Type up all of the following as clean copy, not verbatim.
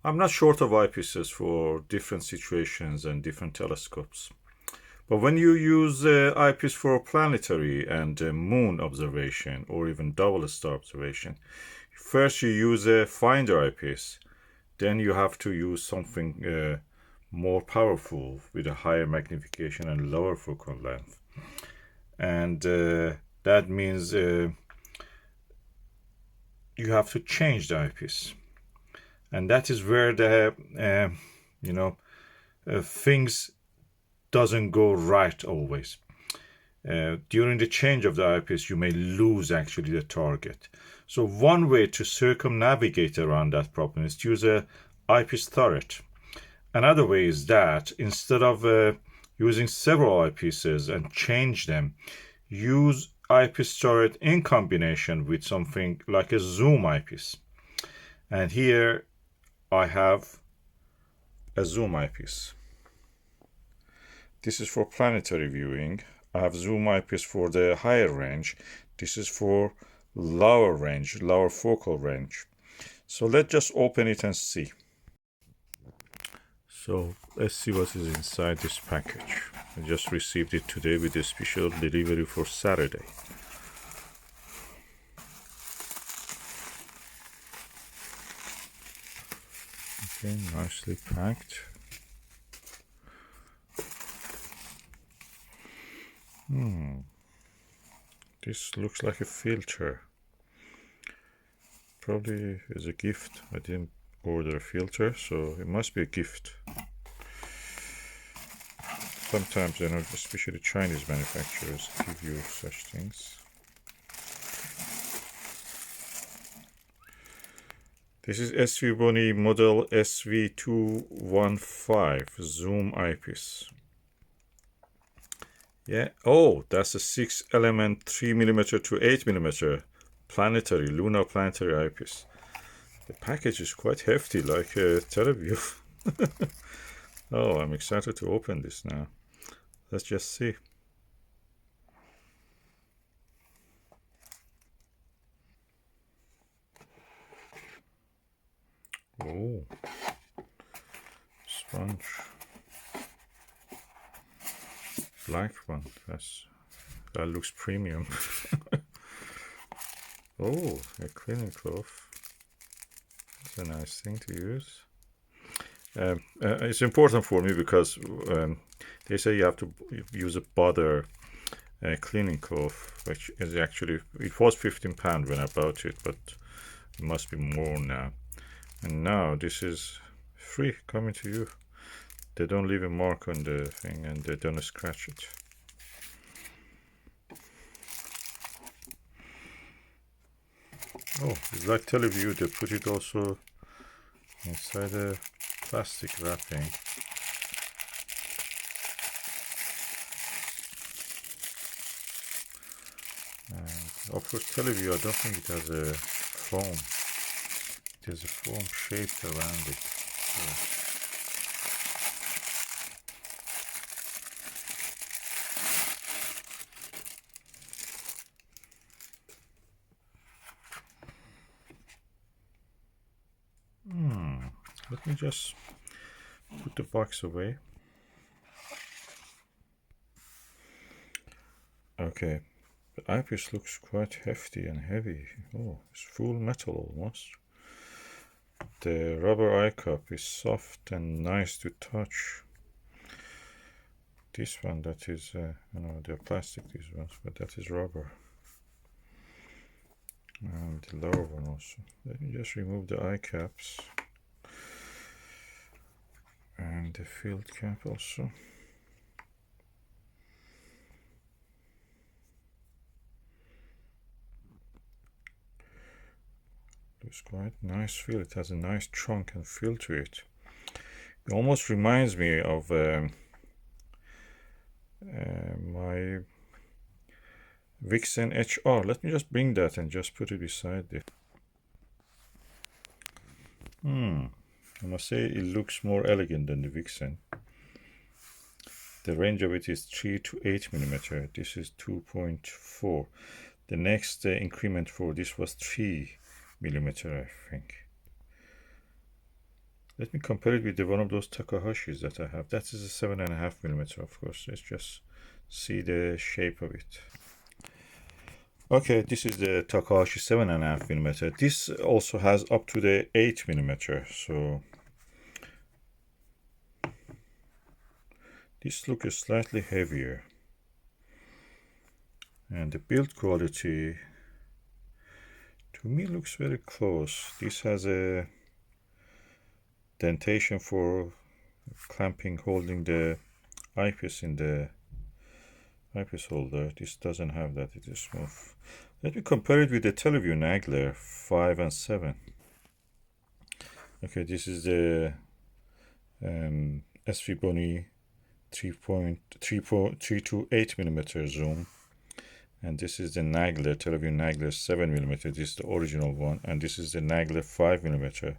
I'm not short of eyepieces for different situations and different telescopes. But when you use eyepiece for planetary and moon observation or even double star observation, first you use a finder eyepiece, then you have to use something more powerful with a higher magnification and lower focal length. And that means you have to change the eyepiece. And that is where the things doesn't go right always. During the change of the eyepiece, you may lose actually the target. So one way to circumnavigate around that problem is to use a eyepiece turret. Another way is that instead of using several eyepieces and change them, use eyepiece turret in combination with something like a zoom eyepiece. And here I have a zoom eyepiece. This is for planetary viewing. I have zoom eyepiece for the higher range. This is for lower range, lower focal range. So let's just open it and see. So let's see what is inside this package. I just received it today with a special delivery for Saturday. Okay, nicely packed. This looks like a filter. Probably is a gift. I didn't order a filter, so it must be a gift. Sometimes, especially Chinese manufacturers give you such things. This is SVBONY model SV215 Zoom Eyepiece. Yeah. Oh, that's a 6-element 3mm to 8mm planetary, lunar planetary eyepiece. The package is quite hefty, like a teleview. Oh, I'm excited to open this now. Let's just see. Oh, sponge. Black one. That looks premium. Oh, a cleaning cloth. That's a nice thing to use. It's important for me because they say you have to use a butter cleaning cloth, which is actually, it was £15 when I bought it, but it must be more now. And now this is free coming to you. They don't leave a mark on the thing and they don't scratch it. Oh, it's like teleview. They put it also inside a plastic wrapping. And of course, teleview, I don't think it has a foam. It has a foam shaped around it. So let me just put the box away. Okay, the eyepiece looks quite hefty and heavy. Oh, it's full metal almost. The rubber eye cup is soft and nice to touch. This one, that is, they're plastic, these ones, but that is rubber. And the lower one also. Let me just remove the eye caps. And the field cap also. Looks quite nice feel. It has a nice trunk and feel to it. It almost reminds me of my Vixen HR. Let me just bring that and just put it beside it. I must say it looks more elegant than the Vixen. The range of it is 3 to 8mm. This is 2.4. The next increment for this was 3mm, I think. Let me compare it with one of those Takahashis that I have. That is a 7.5mm, of course. Let's just see the shape of it. Okay, this is the Takahashi 7.5mm. This also has up to the 8mm, so this looks slightly heavier. And the build quality to me looks very close. This has a dentation for clamping, holding the eyepiece in the eyepiece holder. This doesn't have that, it is smooth. Let me compare it with the Teleview Nagler 5 and 7. Okay, this is the SVBONY 3.328mm zoom, and this is the Nagler, Teleview Nagler 7mm. This is the original one, and this is the Nagler 5mm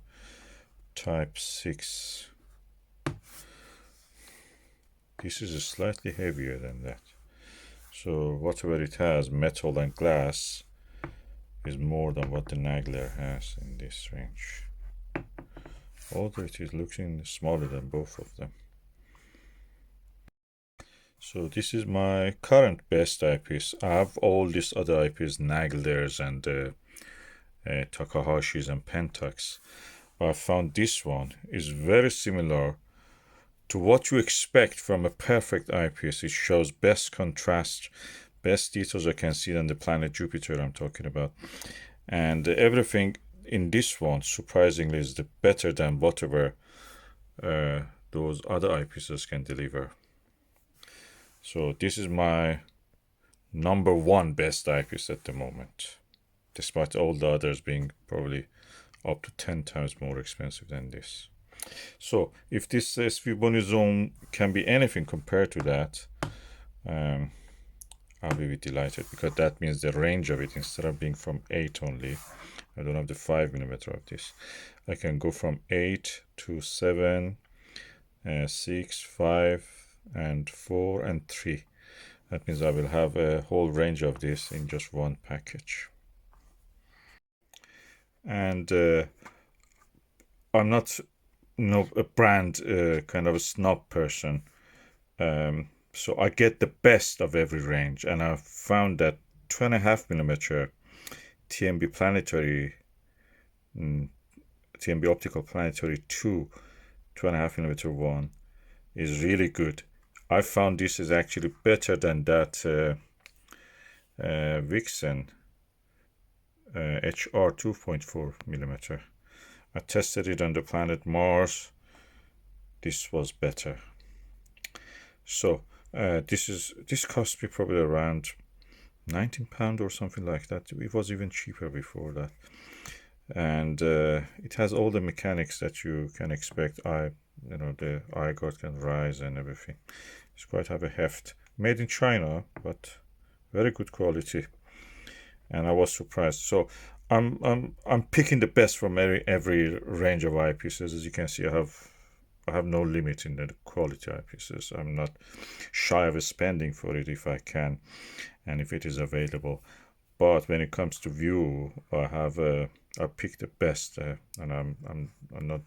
type 6. This is slightly heavier than that, so whatever it has, metal and glass, is more than what the Nagler has in this range, although it is looking smaller than both of them. So this is my current best eyepiece. I have all these other eyepiece, Naglers and Takahashis and Pentax. I found this one is very similar to what you expect from a perfect eyepiece. It shows best contrast, best details. I can see on the planet Jupiter I'm talking about. And everything in this one, surprisingly, is better than whatever those other eyepieces can deliver. So this is my #1 best eyepiece at the moment, despite all the others being probably up to 10 times more expensive than this. So if this SVBONY Zoom can be anything compared to that, I'll be delighted, because that means the range of it, instead of being from 8 only, I don't have the 5mm of this, I can go from 8 to 7, 6, 5, and 4 and 3. That means I will have a whole range of this in just one package. And I'm not a brand kind of a snob person, so I get the best of every range, and I found that 2.5mm TMB Planetary, TMB Optical Planetary 2 2.5mm one is really good. I found this is actually better than that Vixen HR 2.4mm. I tested it on the planet Mars. This was better. So this cost me probably around £19 or something like that. It was even cheaper before that. And it has all the mechanics that you can expect. The eye guard can rise and everything. It's quite have a heft. Made in China, but very good quality. And I was surprised. So I'm picking the best from every range of eyepieces. As you can see, I have no limit in the quality eyepieces. I'm not shy of spending for it if I can, and if it is available. But when it comes to view, I pick the best, and I'm not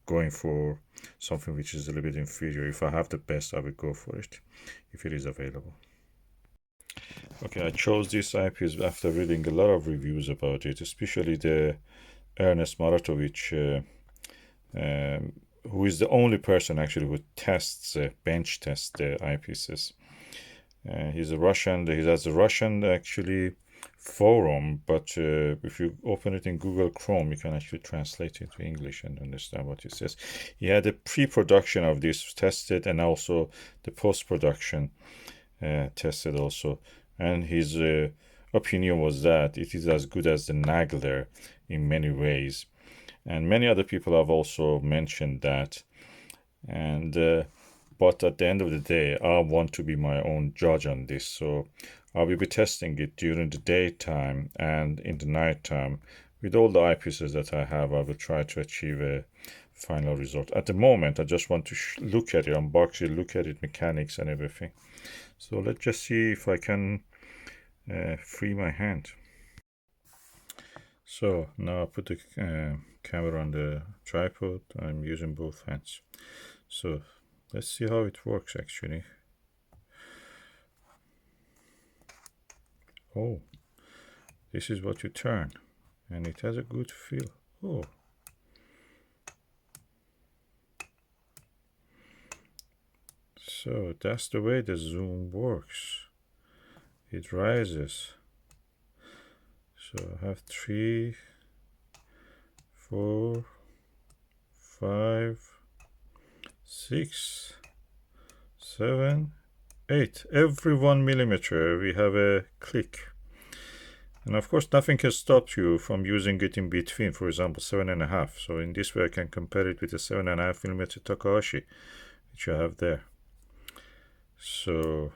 going for something which is a little bit inferior. If I have the best, I will go for it if it is available. Okay, I chose this eyepiece after reading a lot of reviews about it, especially the Ernest Maratovitch, who is the only person actually who tests, bench tests the eyepieces. He's a Russian. He has a Russian actually forum, but if you open it in Google Chrome, you can actually translate it to English and understand what it says. He had a pre-production of this tested, and also the post-production tested also, and his opinion was that it is as good as the Nagler in many ways, and many other people have also mentioned that. And but at the end of the day, I want to be my own judge on this, so I will be testing it during the daytime and in the nighttime. With all the eyepieces that I have, I will try to achieve a final result. At the moment, I just want to look at it, unbox it, look at it, mechanics and everything. So let's just see if I can free my hand. So now I put the camera on the tripod. I'm using both hands. So let's see how it works actually. Oh, this is what you turn, and it has a good feel. Oh. So that's the way the zoom works. It rises. So I have 3, 4, 5, 6, 7, 8. Every 1 millimeter we have a click. And of course nothing can stop you from using it in between, for example 7.5. So in this way I can compare it with the 7.5 millimeter Takahashi which I have there. So,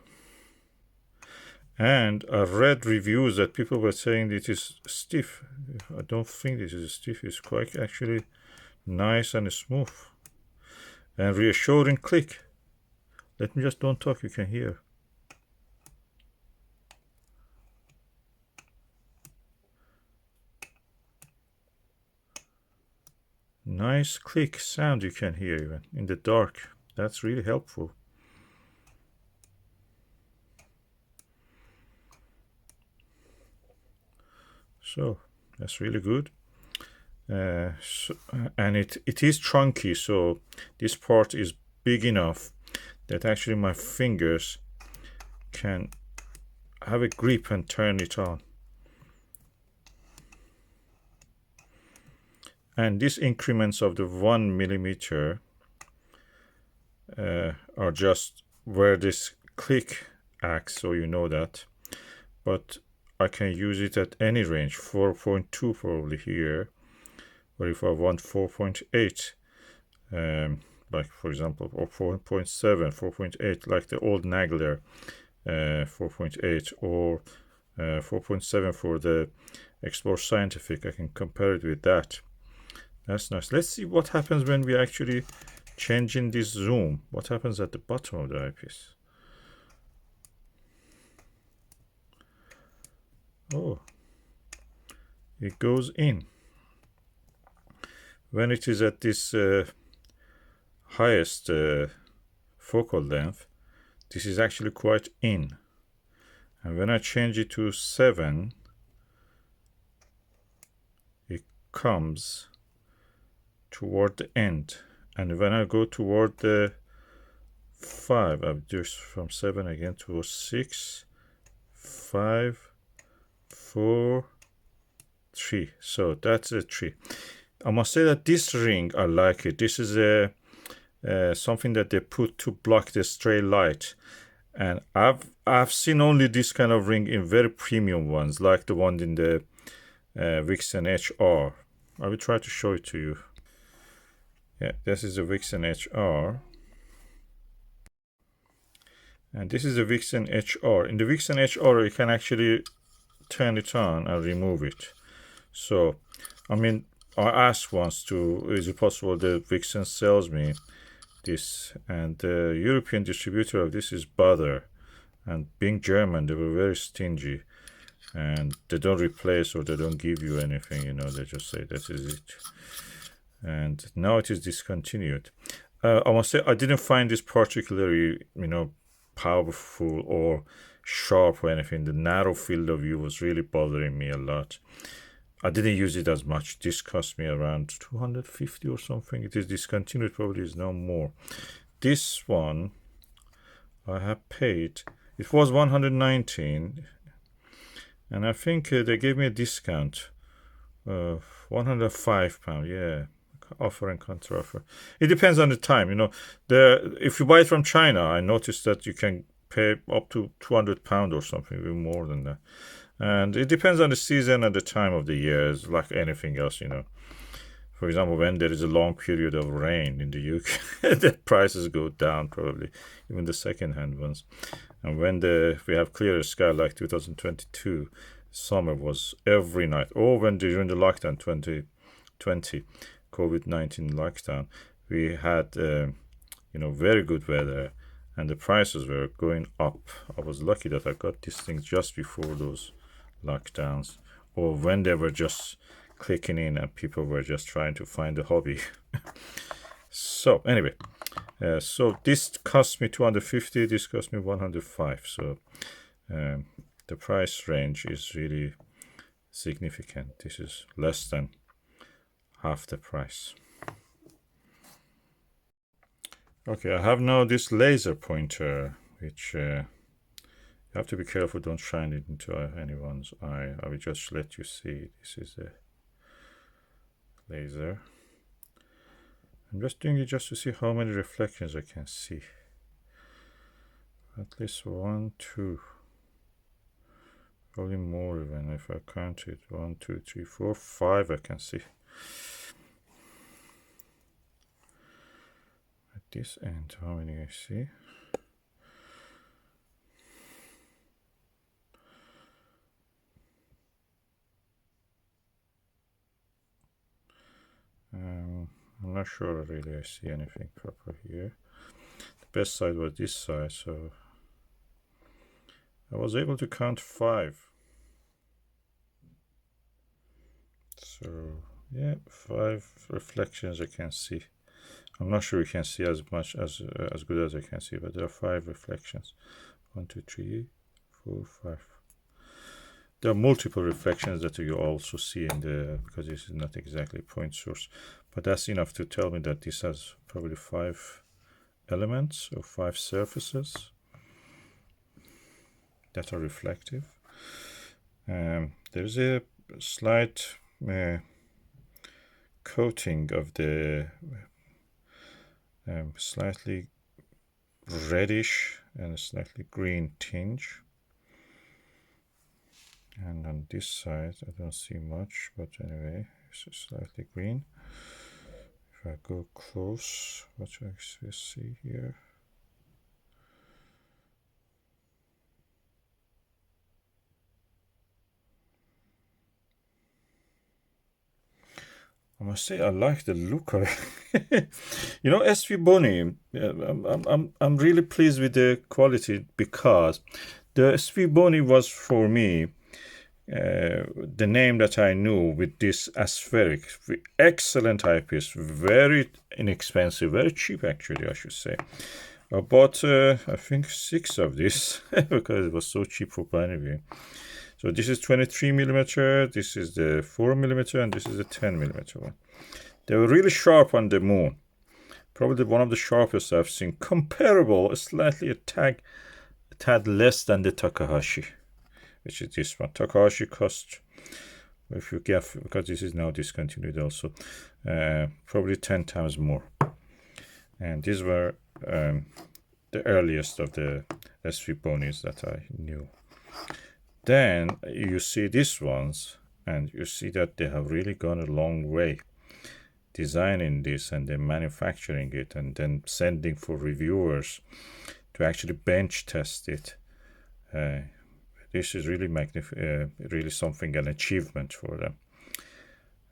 and I read reviews that people were saying it is stiff. I don't think this is stiff. It's quite actually nice and smooth and reassuring click. Let me just don't talk, you can hear. Nice click sound you can hear even in the dark. That's really helpful. So that's really good. And it is chunky, so this part is big enough that actually my fingers can have a grip and turn it on. And these increments of the 1 millimeter are just where this click acts, so you know that. But I can use it at any range, 4.2 probably here, or if I want 4.8, like for example, or 4.7, 4.8, like the old Nagler 4.8, or 4.7 for the Explore Scientific. I can compare it with that. That's nice. Let's see what happens when we actually change in this zoom. What happens at the bottom of the eyepiece? Oh, it goes in. When it is at this highest focal length, this is actually quite in. And when I change it to 7, it comes toward the end. And when I go toward the 5, I'm just from 7 again to 6, 5, 4, 3. So that's a 3. I must say that this ring, I like it. This is a something that they put to block the stray light, and I've seen only this kind of ring in very premium ones, like the one in the Vixen HR. I will try to show it to you. Yeah, this is a Vixen HR. And this is a Vixen HR. In the Vixen HR, you can actually turn it on and remove it. So, I mean, I asked once is it possible the Vixen sells me this? And the European distributor of this is Bother. And being German, they were very stingy. And they don't replace or they don't give you anything, you know, they just say that is it. And now it is discontinued. I must say, I didn't find this particularly, you know, powerful or sharp or anything. The narrow field of view was really bothering me a lot. I didn't use it as much. This cost me around 250 or something. It is discontinued, probably is no more. This one I have paid, it was 119, and I think they gave me a discount of £105. Yeah, offer and counter offer. It depends on the time, you know. If you buy it from China, I noticed that you can pay up to £200 or something, even more than that. And it depends on the season and the time of the year, it's like anything else, you know. For example, when there is a long period of rain in the UK, the prices go down probably, even the second-hand ones. And when we have clearer sky like 2022, summer was every night. Or when during the lockdown 2020, COVID-19 lockdown, we had you know, very good weather and the prices were going up. I was lucky that I got these things just before those lockdowns, or when they were just clicking in and people were just trying to find a hobby. So anyway, so this cost me 250, this cost me 105. So the price range is really significant. This is less than half the price. Okay, I have now this laser pointer, which you have to be careful, don't shine it into anyone's eye. I will just let you see. This is a laser. I'm just doing it just to see how many reflections I can see. At least 1, 2. Probably more even if I count it. 1, 2, 3, 4, 5 I can see. At this end, how many I see? I'm not sure really I see anything proper here. The best side was this side, so I was able to count 5. So yeah, 5 reflections I can see. I'm not sure you can see as much as good as I can see, but there are 5 reflections. 1, 2, 3, 4, 5. There are multiple reflections that you also see in the, because this is not exactly point source, but that's enough to tell me that this has probably 5 elements or 5 surfaces that are reflective. There's a slight coating of the slightly reddish and slightly green tinge. And on this side, I don't see much, but anyway, it's slightly green. If I go close, what do I actually see here? I must say I like the look of it. You know, SVBONY, I'm really pleased with the quality, because the SVBONY was for me the name that I knew with this aspheric, excellent eyepiece, very inexpensive, very cheap actually, I should say. I bought I think 6 of this because it was so cheap for Planetary. So this is 23mm, this is the 4mm, and this is the 10mm one. They were really sharp on the moon. Probably one of the sharpest I've seen. Comparable, slightly a tad less than the Takahashi, which is this one. Takahashi cost, if you get, because this is now discontinued also, probably 10 times more. And these were the earliest of the SVBONYs that I knew. Then you see these ones, and you see that they have really gone a long way designing this and then manufacturing it and then sending for reviewers to actually bench test it. This is really really something, an achievement for them.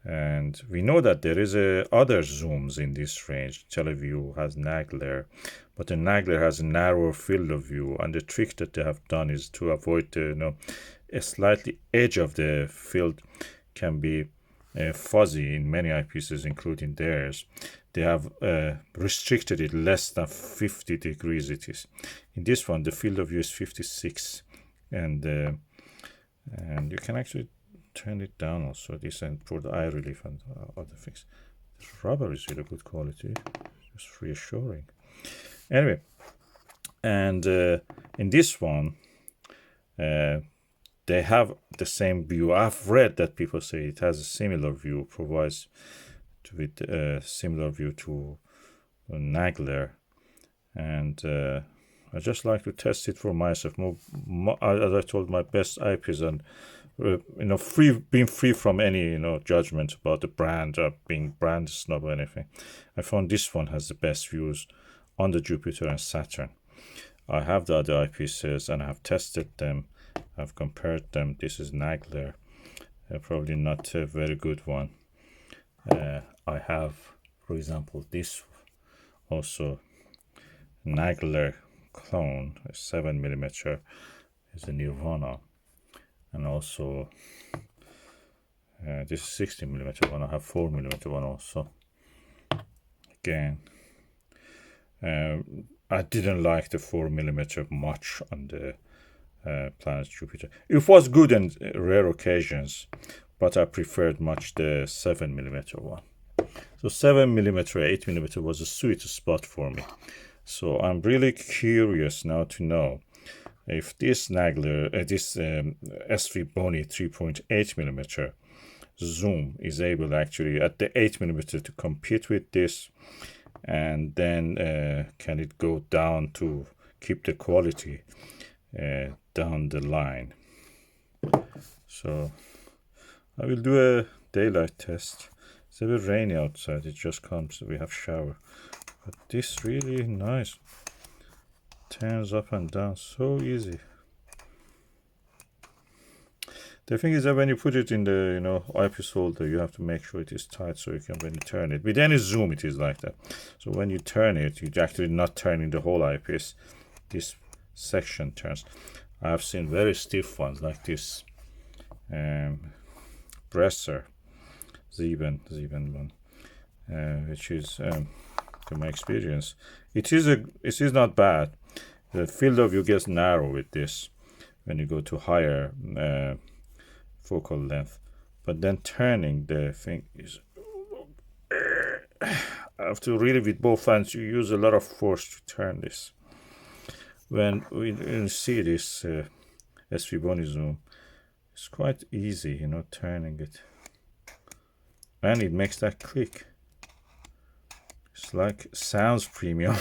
And we know that there is other zooms in this range. Teleview has Nagler, but the Nagler has a narrower field of view, and the trick that they have done is to avoid the, a slightly edge of the field can be fuzzy in many eyepieces, including theirs. They have restricted it less than 50 degrees it is. In this one, the field of view is 56, and you can actually turn it down also, this, and for the eye relief and other things. This rubber is really good quality, just reassuring. Anyway, and in this one, they have the same view. I've read that people say it has a similar view, provides with a similar view to Nagler, and I just like to test it for myself. As I told, my best eyepiece, and being free from any judgment about the brand or being brand snob or anything. I found this one has the best views on the Jupiter and Saturn. I have the other eyepieces and I have tested them. I've compared them. This is Nagler, probably not a very good one. I have, for example, this also Nagler clone, a 7mm, is a Nirvana, and also This is 16mm one. I have 4mm one also. Again, I didn't like the 4mm much on the planet Jupiter. It was good in rare occasions, but I preferred much the 7mm one. So 7mm, 8mm was a sweet spot for me. So I'm really curious now to know if this SVBONY 3.8mm zoom is able actually at the 8mm to compete with this, and then can it go down to keep the quality down the line. So I will do a daylight test. It's a bit rainy outside, it just comes, we have shower, but this really nice, turns up and down so easy. The thing is that when you put it in the eyepiece holder, you have to make sure it is tight so you can, when you turn it, with any zoom it is like that. So when you turn it, you're actually not turning the whole eyepiece, this section turns. I've seen very stiff ones like this Bresser Zeben one, which is to my experience, it is not bad. The field of view gets narrow with this when you go to higher focal length, but then turning the thing is I have to really, with both hands, you use a lot of force to turn this. When we see this SVBONY zoom, it's quite easy, turning it, and it makes that click. It's like sounds premium.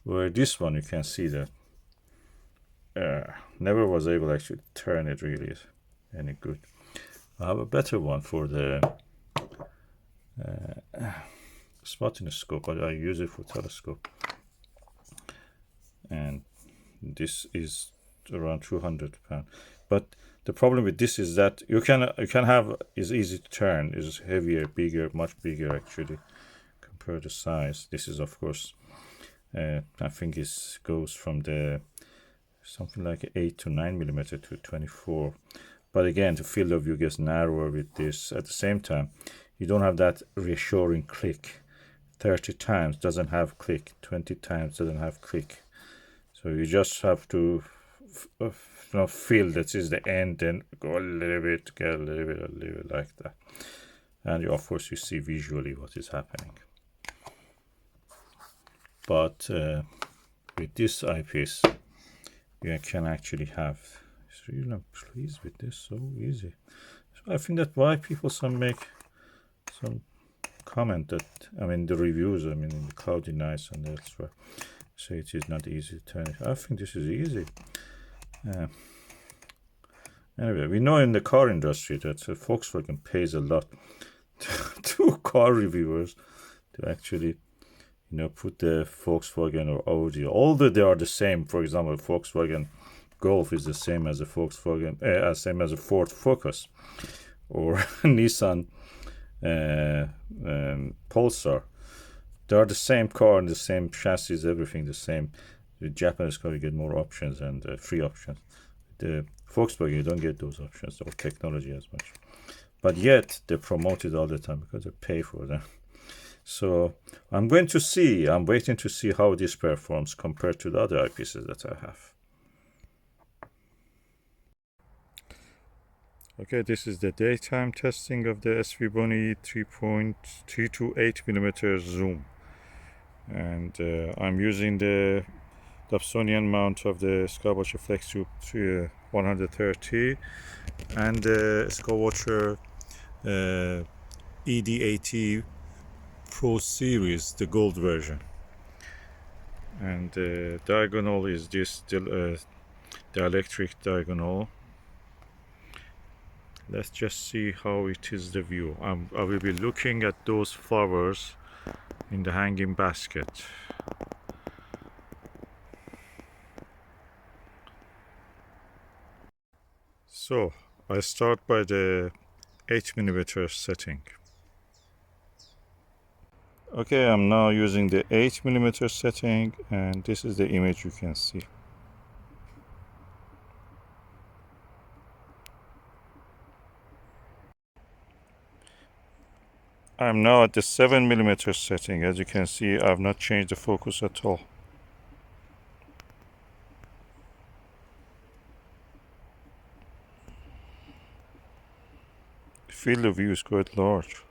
Where this one you can see that never was able to actually turn it really any good. I have a better one for the spotting scope, but I use it for telescope, and this is around 200 pounds. But the problem with this is that you can have is easy to turn, is heavier, bigger, much bigger actually compared to size. This is of course I think it goes from the something like 8 to 9mm to 24. But again, the field of view gets narrower with this. At the same time, you don't have that reassuring click. 30 times doesn't have click, 20 times doesn't have click. So you just have to feel that is the end, and go a little bit, get a little bit like that. And of course you see visually what is happening. But with this eyepiece, you can actually have, it's really, I'm pleased with this, so easy. So I think that why people make some comment that, the reviews, in the Cloudy Nights and elsewhere, say it is not easy to turn it. I think this is easy. Anyway, we know in the car industry that Volkswagen pays a lot to car reviewers to actually put the Volkswagen or Audi, although they are the same. For example, Volkswagen Golf is the same as a Volkswagen, same as a Ford Focus, or Nissan Pulsar. They are the same car and the same chassis, everything the same. The Japanese car, you get more options and free options. The Volkswagen, you don't get those options or technology as much. But yet, they promote it all the time because they pay for them. So I'm waiting to see how this performs compared to the other eyepieces that I have. Okay, this is the daytime testing of the SVBONY 3.328mm zoom. And I'm using the Dobsonian mount of the Skywatcher Flextube 130 and the Skywatcher ED Pro Series, the gold version. And the diagonal is this dielectric diagonal. Let's just see how it is the view. I will be looking at those flowers in the hanging basket. So I start by the 8mm setting. Okay, I'm now using the 8mm setting, and this is the image you can see. I'm now at the 7mm setting. As you can see, I've not changed the focus at all. The field of view is quite large.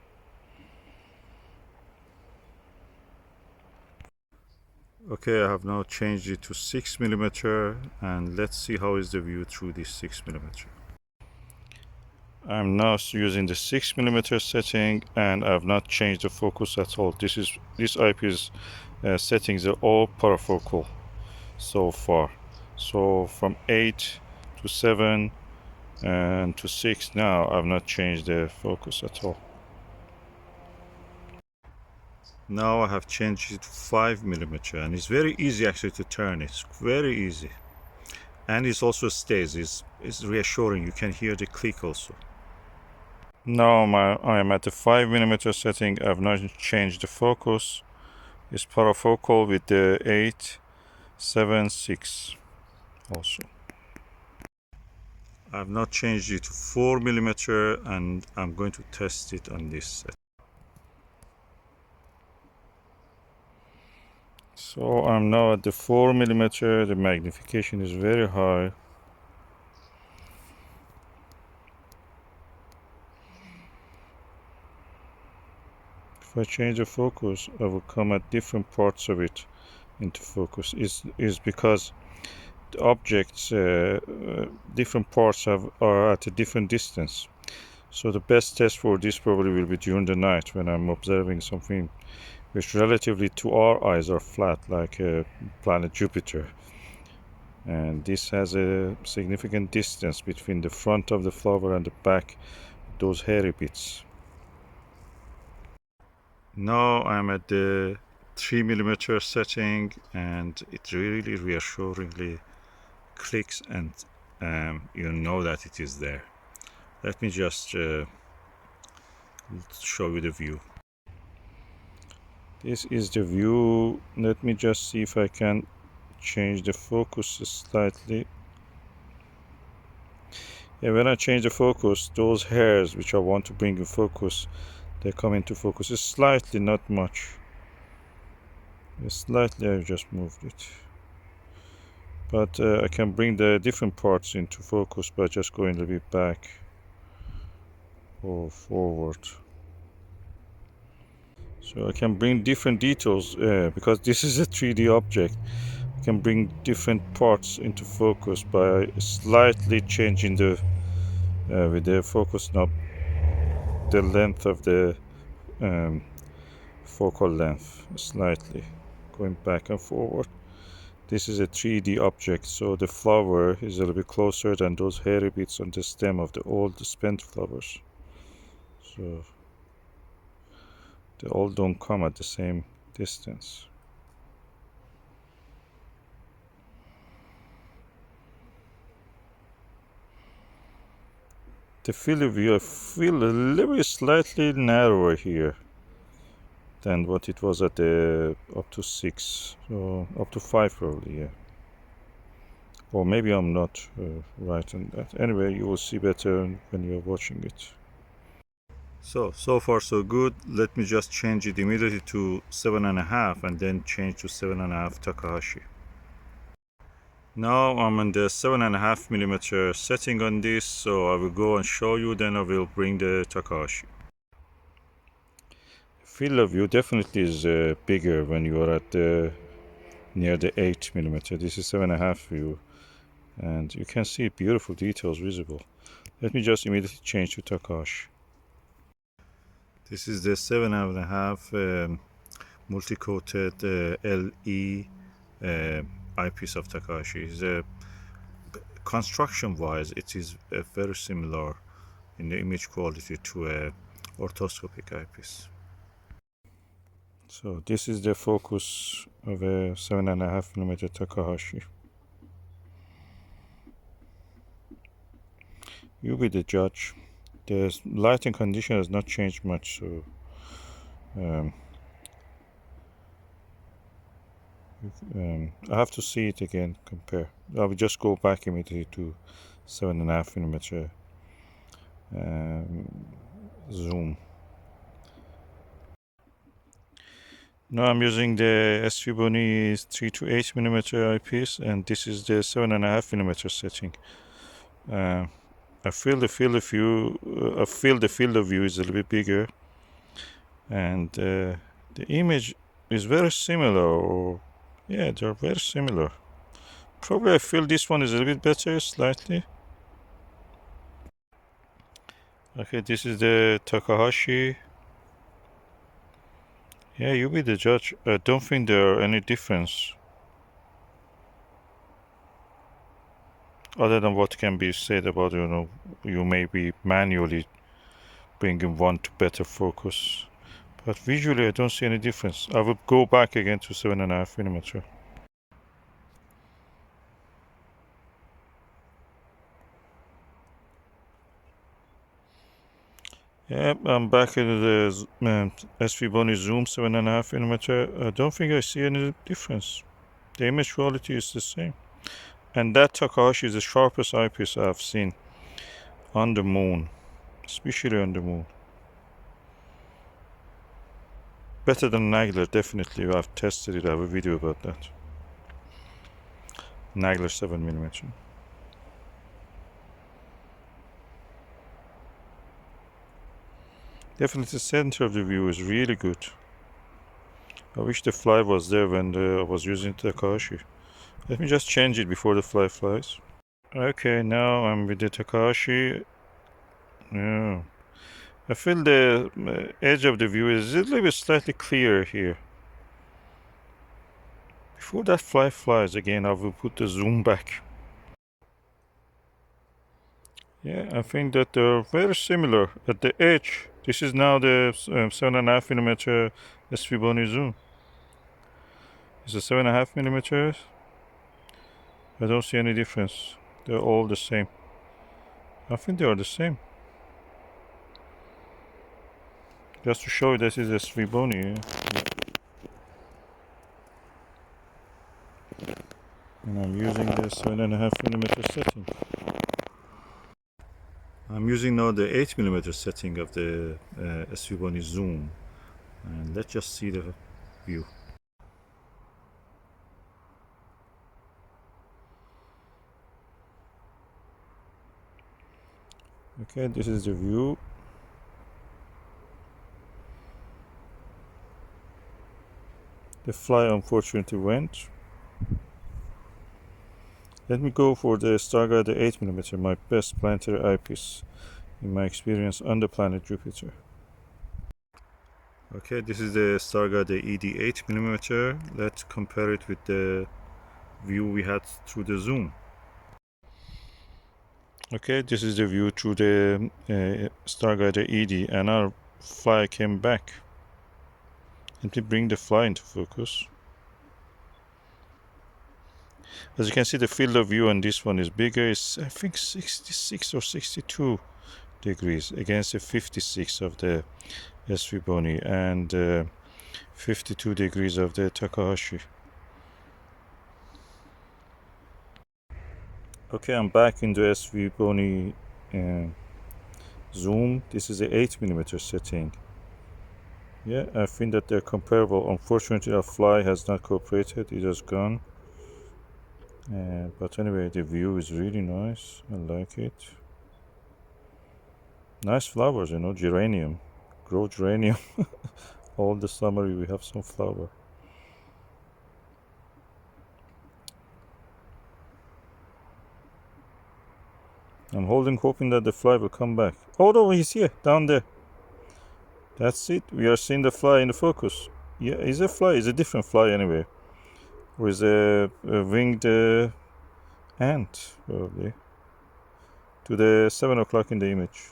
Okay, I have now changed it to 6mm, and let's see how is the view through this 6mm. I'm now using the 6mm setting, and I've not changed the focus at all. This eyepiece settings are all parafocal so far. So from 8 to 7 and to 6 now, I've not changed the focus at all. Now I have changed it to 5mm, and it's very easy actually to turn it. It's very easy, and it also stays. It's reassuring. You can hear the click also. Now I am at the 5mm setting. I've not changed the focus. It's parafocal with the 8, 7, 6 also. I've not changed it to 4mm, and I'm going to test it on this set. So I'm now at the 4mm. The magnification is very high. If I change the focus, I will come at different parts of it into focus. Is because the objects, different parts are at a different distance. So the best test for this probably will be during the night when I'm observing something which relatively to our eyes are flat, like planet Jupiter. And this has a significant distance between the front of the flower and the back, those hairy bits. Now I'm at the 3mm setting, and it really reassuringly clicks, and you know that it is there. Let me just show you the view. This is the view. Let me just see if I can change the focus slightly. Yeah, when I change the focus, those hairs which I want to bring in focus, they come into focus. It's slightly, not much. Slightly, I just moved it. But I can bring the different parts into focus by just going a little bit back or forward. So I can bring different details because this is a 3D object. I can bring different parts into focus by slightly changing the with the focus knob, the length of the focal length, slightly going back and forward. This is a 3D object, so the flower is a little bit closer than those hairy bits on the stem of the old spent flowers. So they all don't come at the same distance. The field of view, I feel a little bit slightly narrower here than what it was at the up to 6, so up to 5 probably, yeah. Or maybe I'm not right on that. Anyway, you will see better when you're watching it. So far so good. Let me just change it immediately to 7.5 and then change to 7.5 Takahashi. Now I'm on the 7.5mm setting on this, so I will go and show you, then I will bring the Takahashi. Field of view definitely is bigger when you are at the near the 8mm. This is 7.5 view, and you can see beautiful details visible. Let me just immediately change to Takahashi. This is the 7.5 multi-coated LE eyepiece of Takahashi. Construction-wise, it is very similar in the image quality to a orthoscopic eyepiece. So this is the focus of a 7.5mm Takahashi. You be the judge. The lighting condition has not changed much, so I have to see it again, compare. I will just go back immediately to 7.5mm zoom. Now I'm using the SVBONY 3 to 8mm eyepiece, and this is the 7.5mm setting. I feel the field of view. I feel the field of view is a little bit bigger, and the image is very similar. Or yeah, they're very similar. Probably I feel this one is a little bit better, slightly. Okay, this is the Takahashi. Yeah, you be the judge. I don't think there are any difference other than what can be said about, you may be manually bringing one to better focus. But visually, I don't see any difference. I would go back again to 7.5mm. Yep, I'm back in the SVBONY Zoom 7.5mm. I don't think I see any difference. The image quality is the same. And that Takahashi is the sharpest eyepiece I've seen on the moon, especially on the moon. Better than Nagler, definitely. I've tested it. I have a video about that. Nagler 7mm. Definitely the center of the view is really good. I wish the fly was there when I was using Takahashi. Let me just change it before the fly flies. Okay, now I'm with the Takahashi. Yeah. I feel the edge of the view is a little bit slightly clearer here. Before that fly flies again, I will put the zoom back. Yeah, I think that they're very similar at the edge. This is now the 7.5mm SVBONY zoom. It's a 7.5mm. I don't see any difference. They're all the same. I think they are the same. Just to show you this is a SVBONY. And I'm using the 7.5mm setting. I'm using now the 8mm setting of the SVBONY zoom. And let's just see the view. Okay, this is the view. The fly unfortunately went. Let me go for the Starguider 8mm, my best planetary eyepiece in my experience on the planet Jupiter. Okay, this is the Starguider ED 8mm. Let's compare it with the view we had through the zoom. Okay, this is the view through the Starguider ED, and our fly came back. Let me bring the fly into focus. As you can see, the field of view on this one is bigger. It's, I think, 66 or 62 degrees against the 56 of the SVBONY and 52 degrees of the Takahashi. Okay, I'm back in the SVBONY zoom. This is a 8mm setting. Yeah, I think that they're comparable. Unfortunately, our fly has not cooperated. It has gone. But anyway, the view is really nice. I like it. Nice flowers, geranium. Grow geranium. All the summer we have some flower. I'm hoping that the fly will come back. Oh no, he's here, down there. That's it. We are seeing the fly in the focus. Yeah, it's a fly. It's a different fly anyway. With a winged ant, probably. To the 7 o'clock in the image.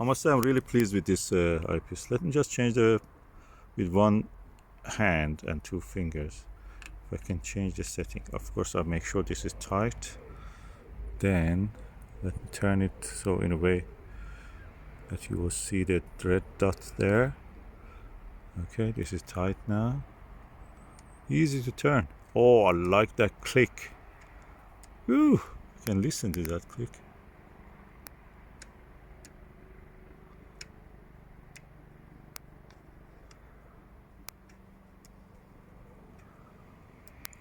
I must say I'm really pleased with this eyepiece. Let me just change with one hand and two fingers. If I can change the setting. Of course, I'll make sure this is tight. Then let me turn it so in a way that you will see the red dot there. Okay, this is tight now. Easy to turn. Oh, I like that click. Woo! You can listen to that click.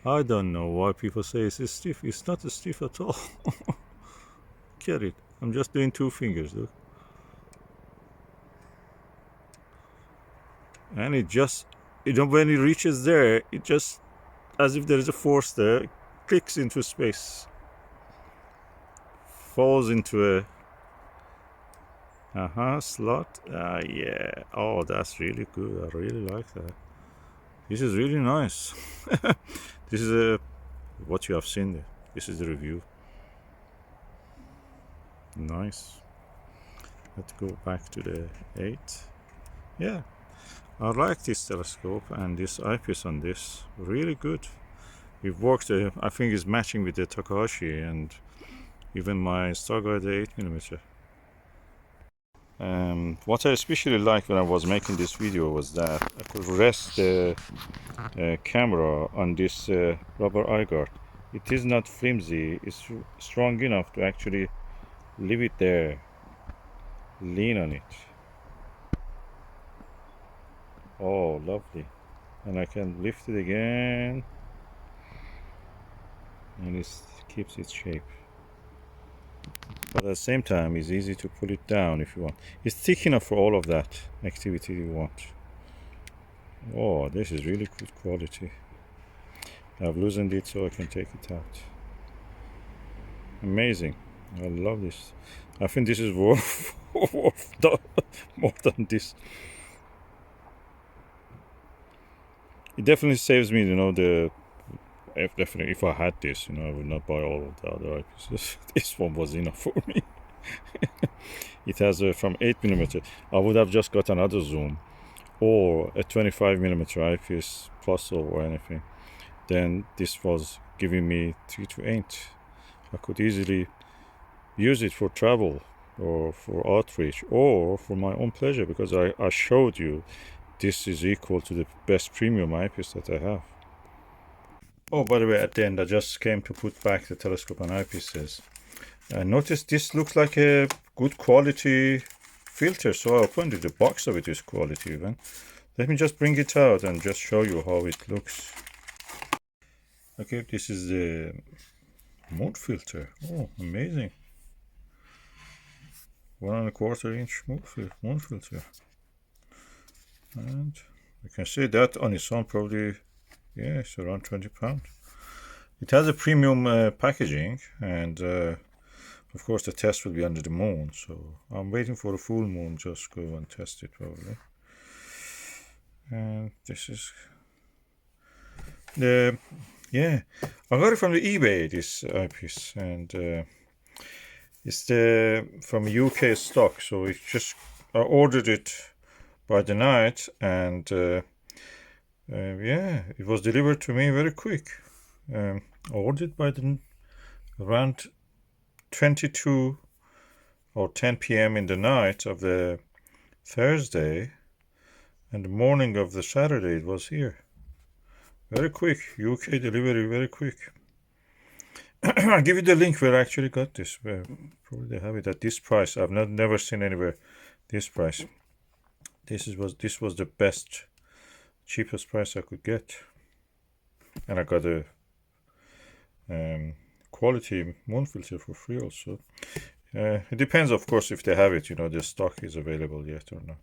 I don't know why people say it's stiff. It's not stiff at all. Get it? I'm just doing 2 fingers, look. And it just, when it reaches there, it just, as if there is a force there, it clicks into space. Falls into a slot. Yeah. Oh, that's really good. I really like that. This is really nice. This is what you have seen there. This is the review. Nice. Let's go back to the 8. Yeah, I like this telescope and this eyepiece on this. Really good. It worked. I think it's matching with the Takahashi and even my Starguider 8mm. What I especially liked when I was making this video was that I could rest the camera on this rubber eye guard. It is not flimsy, it's strong enough to actually leave it there, lean on it. Oh, lovely. And I can lift it again and it keeps its shape. But at the same time, it's easy to pull it down if you want. It's thick enough for all of that activity you want. Oh, this is really good quality. I've loosened it so I can take it out. Amazing. I love this. I think this is worth more than this. It definitely saves me, definitely if I had this, I would not buy all of the other eyepieces. This one was enough for me. It has from 8mm. I would have just got another zoom or a 25mm eyepiece plus or anything. Then this was giving me 3 to 8. I could easily use it for travel or for outreach or for my own pleasure, because I showed you this is equal to the best premium eyepiece that I have. Oh, by the way, at the end I just came to put back the telescope and eyepieces. Notice this looks like a good quality filter, so I opened it. The box of it is quality even. Let me just bring it out and just show you how it looks. Okay, this is the moon filter. Oh, amazing. 1.25 inch moon filter. And you can see that on its own probably, yeah, it's around 20 pounds. It has a premium packaging, and of course the test will be under the moon, so I'm waiting for a full moon, just go and test it probably. And this is the, yeah, I got it from the eBay, this eyepiece, and it's from UK stock, so it's just, I ordered it by the night, and yeah, it was delivered to me very quick. I ordered by around 22 or 10 p.m. in the night of the Thursday, and the morning of the Saturday it was here. Very quick, UK delivery, very quick. I'll give you the link where I actually got this. Probably they have it at this price. I've never seen anywhere this price. This was the best, cheapest price I could get, and I got a quality moon filter for free also. It depends, of course, if they have it. The stock is available yet or not.